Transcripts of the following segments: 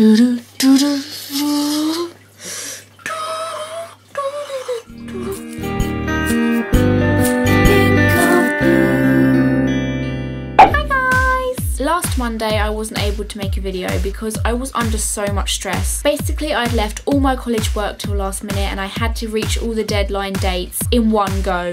Last Monday I wasn't able to make a video because I was under so much stress. Basically I'd left all my college work till last minute and I had to reach all the deadline dates in one go.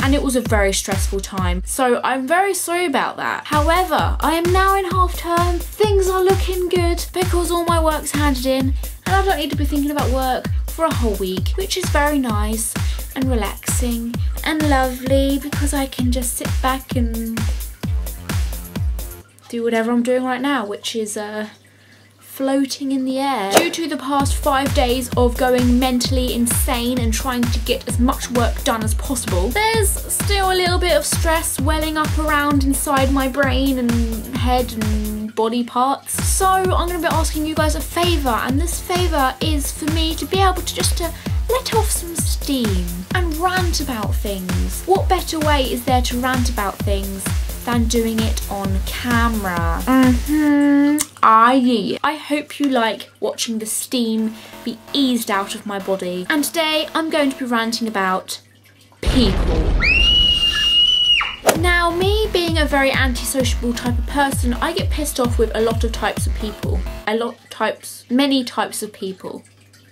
And it was a very stressful time. So I'm very sorry about that. However, I am now in half term. Things are looking good because all my work's handed in and I don't need to be thinking about work for a whole week, which is very nice and relaxing and lovely because I can just sit back and do whatever I'm doing right now, which is floating in the air. Due to the past 5 days of going mentally insane and trying to get as much work done as possible, there's still a little bit of stress welling up around inside my brain and head and body parts. So I'm going to be asking you guys a favour, and this favour is for me to be able to just let off some steam and rant about things. What better way is there to rant about things than doing it on camera? I hope you like watching the steam be eased out of my body. And today I'm going to be ranting about people. Now, me being a very antisociable type of person, I get pissed off with a lot of types of people. Many types of people.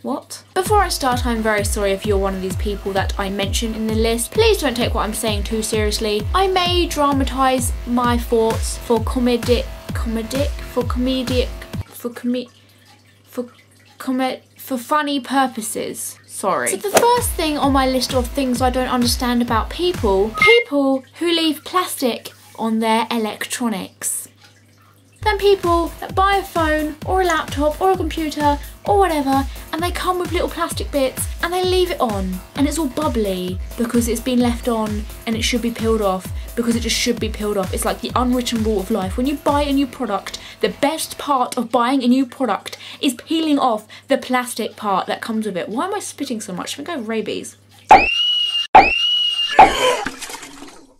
What? Before I start, I'm very sorry if you're one of these people that I mention in the list. Please don't take what I'm saying too seriously. I may dramatise my thoughts for funny purposes. Sorry. So the first thing on my list of things I don't understand about people who leave plastic on their electronics. Then people that buy a phone or a laptop or a computer or whatever and they come with little plastic bits and they leave it on and it's all bubbly because it's been left on and it should be peeled off because it just should be peeled off. It's like the unwritten rule of life. When you buy a new product, the best part of buying a new product is peeling off the plastic part that comes with it. Why am I spitting so much? I think I have rabies.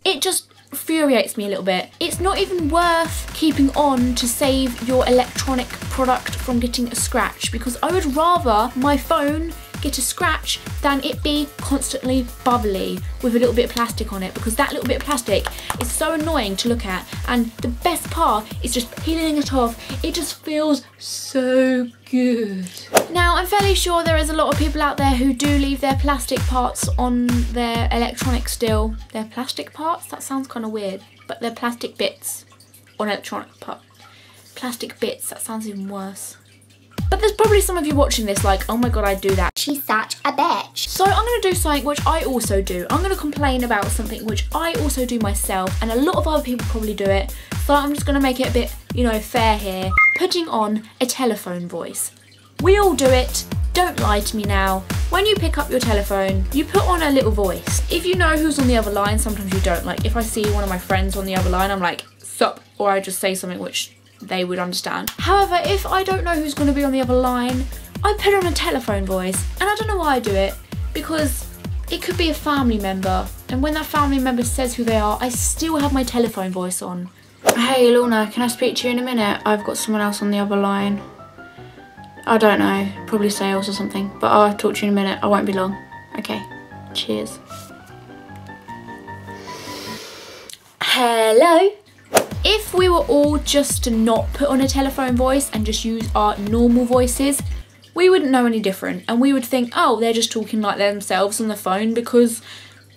It just infuriates me a little bit. It's not even worth keeping on to save your electronic product from getting a scratch, because I would rather my phone get a scratch than it be constantly bubbly with a little bit of plastic on it, because that little bit of plastic is so annoying to look at, and the best part is just peeling it off. It just feels so good. Now, I'm fairly sure there is a lot of people out there who do leave their plastic parts on their electronics still. Their plastic parts? That sounds kind of weird, but they're plastic bits on electronic part. Plastic bits, that sounds even worse. But there's probably some of you watching this like, oh my god, I do that. She's such a bitch. So I'm going to do something which I also do. I'm going to complain about something which I also do myself, and a lot of other people probably do it. So I'm just going to make it a bit, you know, fair here. Putting on a telephone voice. We all do it. Don't lie to me now. When you pick up your telephone, you put on a little voice. If you know who's on the other line, sometimes you don't. Like if I see one of my friends on the other line, I'm like, sup, or I just say something which they would understand. However, if I don't know who's going to be on the other line, I put on a telephone voice, and I don't know why I do it, because it could be a family member, and when that family member says who they are, I still have my telephone voice on. Hey Lorna, can I speak to you in a minute? I've got someone else on the other line. I don't know, probably sales or something, but I'll talk to you in a minute. I won't be long. Okay, cheers. Hello? If we were all just to not put on a telephone voice and just use our normal voices, we wouldn't know any different, and we would think, oh, they're just talking like themselves on the phone because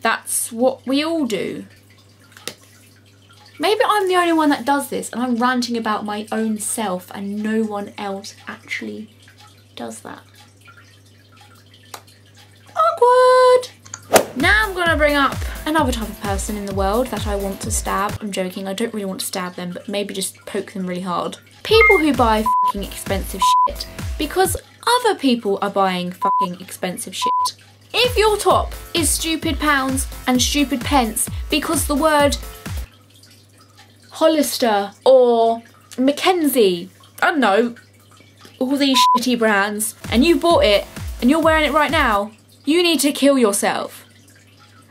that's what we all do. Maybe I'm the only one that does this and I'm ranting about my own self and no one else actually does that. Awkward! Now I'm gonna bring up another type of person in the world that I want to stab. I'm joking, I don't really want to stab them, but maybe just poke them really hard. People who buy fucking expensive shit because other people are buying fucking expensive shit. If your top is stupid pounds and stupid pence because the word Hollister or Mackenzie, I don't know, all these shitty brands, and you bought it and you're wearing it right now, you need to kill yourself.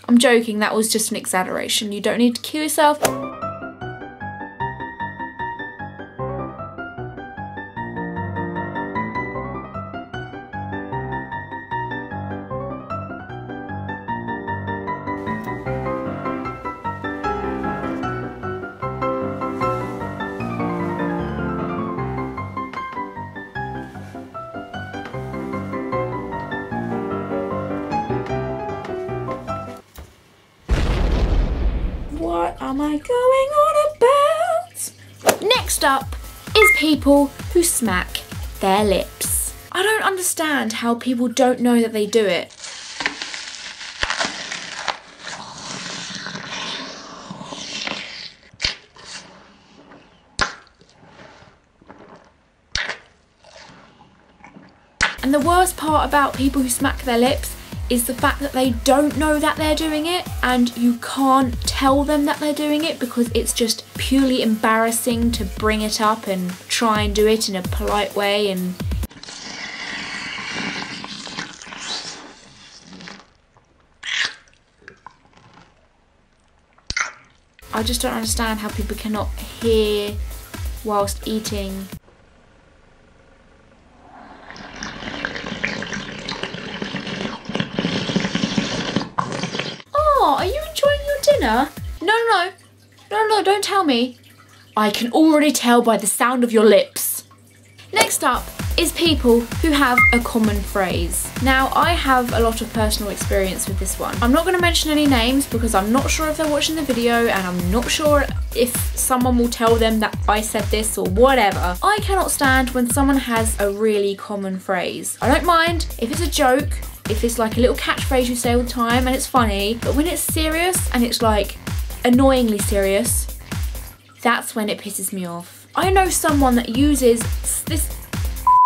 I'm joking, that was just an exaggeration. You don't need to kill yourself. am I going on about? Next up is people who smack their lips. I don't understand how people don't know that they do it. And the worst part about people who smack their lips is the fact that they don't know that they're doing it, and you can't tell them that they're doing it because it's just purely embarrassing to bring it up and try and do it in a polite way. And I just don't understand how people cannot hear whilst eating. Are you enjoying your dinner? No, don't tell me. I can already tell by the sound of your lips. Next up is people who have a common phrase. Now, I have a lot of personal experience with this one. I'm not going to mention any names because I'm not sure if they're watching the video, and I'm not sure if someone will tell them that I said this or whatever. I cannot stand when someone has a really common phrase. I don't mind if it's a joke, if it's like a little catchphrase you say all the time and it's funny, but when it's serious and it's like annoyingly serious, that's when it pisses me off. I know someone that uses this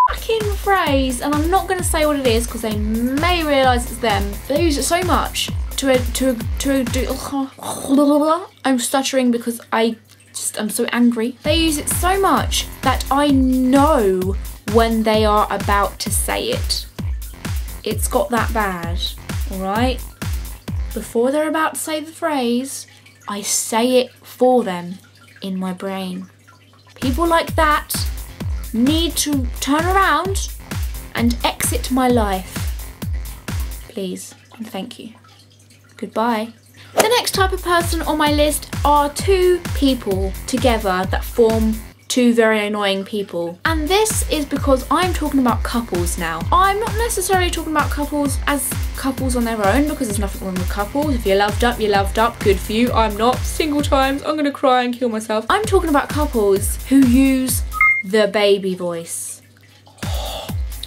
fucking phrase, and I'm not going to say what it is because they may realise it's them. They use it so much to do. I'm stuttering because I'm so angry. They use it so much that I know when they are about to say it. It's got that bad, alright? Before they're about to say the phrase, I say it for them in my brain. People like that need to turn around and exit my life. Please and thank you. Goodbye. The next type of person on my list are two people together that form two very annoying people. And this is because I'm talking about couples now. I'm not necessarily talking about couples as couples on their own, because there's nothing wrong with couples. If you're loved up, you're loved up. Good for you. I'm not. Single times, I'm gonna cry and kill myself. I'm talking about couples who use the baby voice.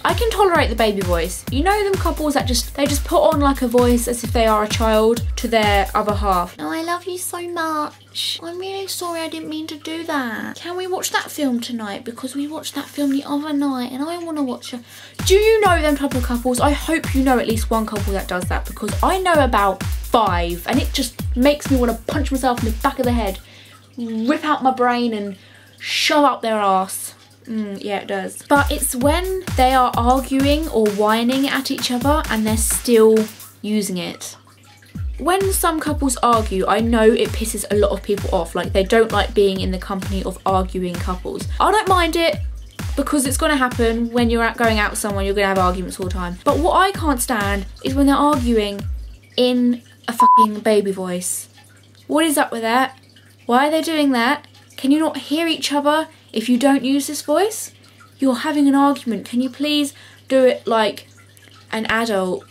I can tolerate the baby voice. You know them couples that they just put on like a voice as if they are a child to their other half. Oh, I love you so much. I'm really sorry, I didn't mean to do that. Can we watch that film tonight? Because we watched that film the other night and I want to watch it. Do you know them type of couples? I hope you know at least one couple that does that, because I know about 5 and it just makes me want to punch myself in the back of the head, rip out my brain and shove up their ass. Yeah, it does. But it's when they are arguing or whining at each other and they're still using it. When some couples argue, I know it pisses a lot of people off. Like, they don't like being in the company of arguing couples. I don't mind it because it's going to happen when you're going out with someone. You're going to have arguments all the time. But what I can't stand is when they're arguing in a fucking baby voice. What is up with that? Why are they doing that? Can you not hear each other if you don't use this voice? You're having an argument. Can you please do it like an adult?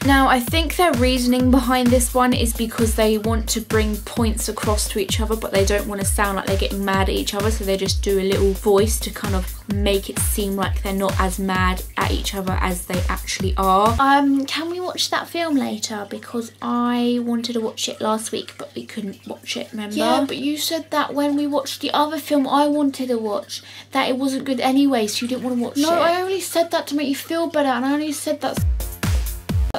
Now, I think their reasoning behind this one is because they want to bring points across to each other, but they don't want to sound like they're getting mad at each other, so they just do a little voice to kind of make it seem like they're not as mad at each other as they actually are. Can we watch that film later? Because I wanted to watch it last week, but we couldn't watch it, remember? Yeah, but you said that when we watched the other film I wanted to watch, that it wasn't good anyway, so you didn't want to watch it. No, I only said that to make you feel better, and I only said that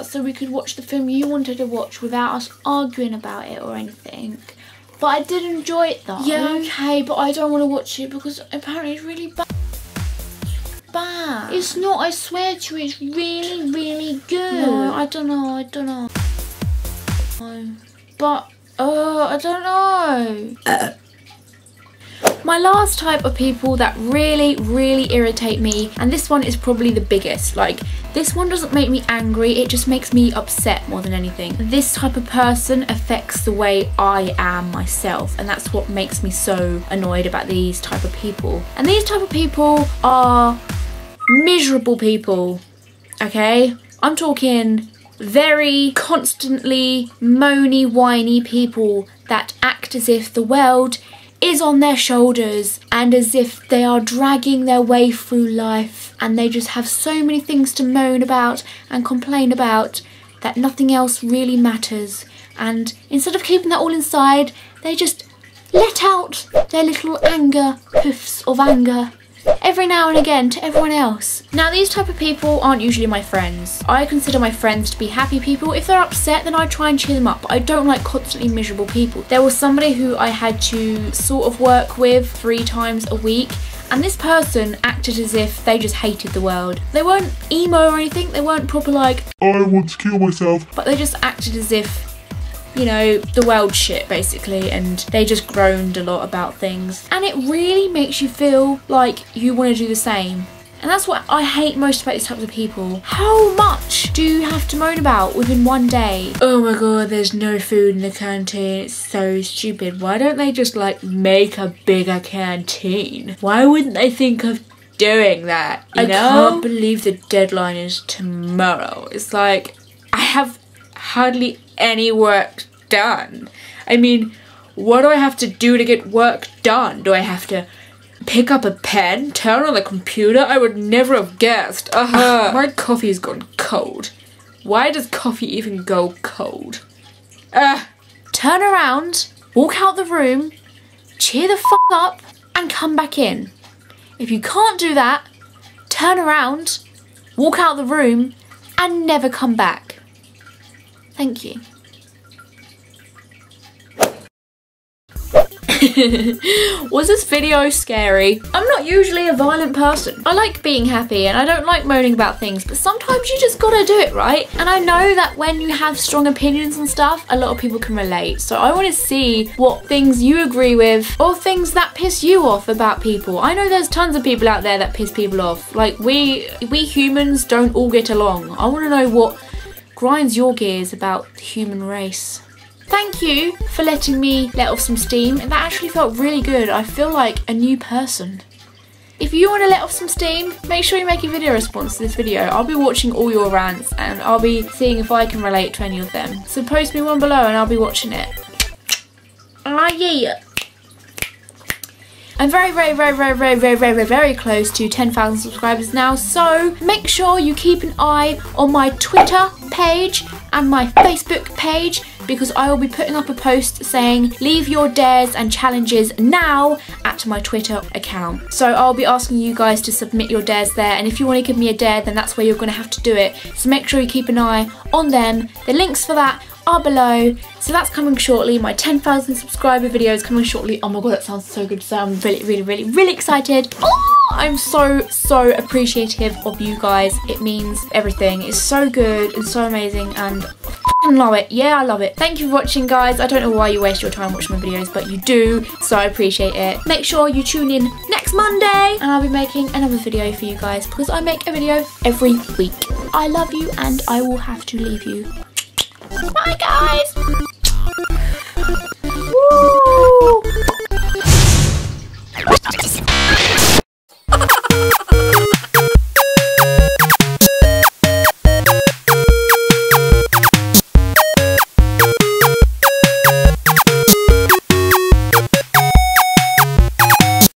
so we could watch the film you wanted to watch without us arguing about it or anything. But I did enjoy it though. Yeah, okay, but I don't want to watch it because apparently it's really bad. It's not, I swear to you, it's really, really good. No, I don't know. But, I don't know. My last type of people that really, really irritate me, and this one is probably the biggest. Like, this one doesn't make me angry, it just makes me upset more than anything. This type of person affects the way I am myself, and that's what makes me so annoyed about these type of people. And these type of people are miserable people, okay? I'm talking very constantly moany, whiny people that act as if the world is on their shoulders and as if they are dragging their way through life, and they just have so many things to moan about and complain about that nothing else really matters. And instead of keeping that all inside, they just let out their little anger, poofs of anger, every now and again to everyone else. Now, these type of people aren't usually my friends. I consider my friends to be happy people. If they're upset, then I try and cheer them up. I don't like constantly miserable people. There was somebody who I had to sort of work with 3 times a week, and this person acted as if they just hated the world. They weren't emo or anything, they weren't proper like, I want to kill myself, but they just acted as if, you know, the world's shit basically, and they just groaned a lot about things. And it really makes you feel like you want to do the same. And that's what I hate most about these types of people. How much do you have to moan about within one day? Oh my god, there's no food in the canteen. It's so stupid. Why don't they just like make a bigger canteen? Why wouldn't they think of doing that? You know? I can't believe the deadline is tomorrow. It's like, I have hardly any work done. I mean, what do I have to do to get work done? Do I have to pick up a pen, turn on the computer? I would never have guessed. My coffee's gone cold. Why does coffee even go cold? Turn around, walk out the room, cheer the f up, and come back in. If you can't do that, turn around, walk out the room, and never come back. Thank you. Was this video scary? I'm not usually a violent person. I like being happy and I don't like moaning about things, but sometimes you just gotta do it, right? And I know that when you have strong opinions and stuff, a lot of people can relate. So I want to see what things you agree with or things that piss you off about people. I know there's tons of people out there that piss people off. Like, we humans don't all get along. I want to know what grinds your gears about the human race. Thank you for letting me let off some steam. That actually felt really good. I feel like a new person. If you want to let off some steam, make sure you make a video response to this video. I'll be watching all your rants and I'll be seeing if I can relate to any of them. So post me one below and I'll be watching it. Yeah. I'm very close to 10,000 subscribers now, so make sure you keep an eye on my Twitter page and my Facebook page, because I will be putting up a post saying leave your dares and challenges now at my Twitter account. So I'll be asking you guys to submit your dares there, and if you want to give me a dare, then that's where you're going to have to do it. So make sure you keep an eye on them. The links for that are below. So that's coming shortly. My 10,000 subscriber video is coming shortly. Oh my god, that sounds so good. So I'm really excited. Oh, I'm so appreciative of you guys. It means everything. It's so good and so amazing, and I love it. Yeah, I love it. Thank you for watching, guys. I don't know why you waste your time watching my videos, but you do, so I appreciate it. Make sure you tune in next Monday and I'll be making another video for you guys, because I make a video every week. I love you and I will have to leave you. Bye, guys.